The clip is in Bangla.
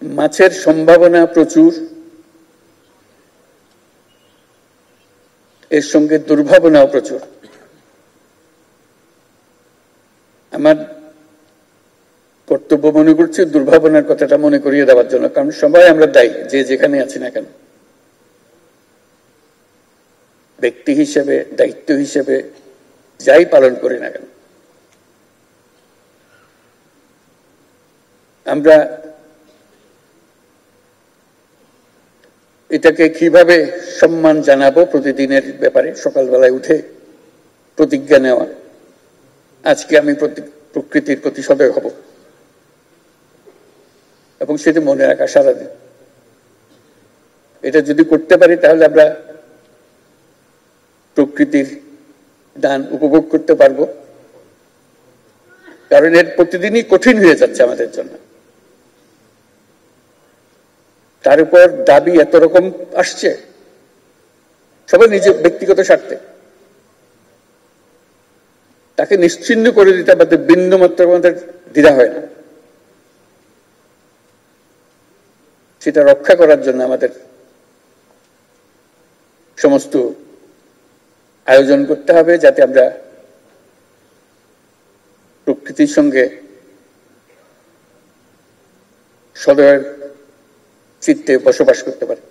মাছের সম্ভাবনা প্রচুর, এর সঙ্গে দুর্ভাবনাও প্রচুর। আমার কর্তব্য মনে করছি দুর্ভাবনার কথাটা মনে করিয়ে দেওয়ার জন্য, কারণ সবাই আমরা দায়ী, যে যেখানে আছি না কেন, ব্যক্তি হিসেবে, দায়িত্ব হিসেবে যাই পালন করি না কেন। আমরা এটাকে কিভাবে সম্মান জানাবো প্রতিদিনের ব্যাপারে সকালবেলায় উঠে প্রতিজ্ঞা নেওয়া, আজকে আমি প্রকৃতির প্রতি সদয় হব, এবং সেটা মনে রাখা সারাদিন। এটা যদি করতে পারি তাহলে আমরা প্রকৃতির দান উপভোগ করতে পারবো, কারণ এর প্রতিদিনই কঠিন হয়ে যাচ্ছে আমাদের জন্য। তার উপর দাবি এত রকম আসছে, সবাই নিজের ব্যক্তিগত স্বার্থে। তাকে নিশ্চিহ্ন করে দিতে আমাদের বিন্দুমাত্র আমাদের দ্বিধা হয় না। সেটা রক্ষা করার জন্য আমাদের সমস্ত আয়োজন করতে হবে, যাতে আমরা প্রকৃতির সঙ্গে সদয় চিত্তে বসবাস করতে পারি।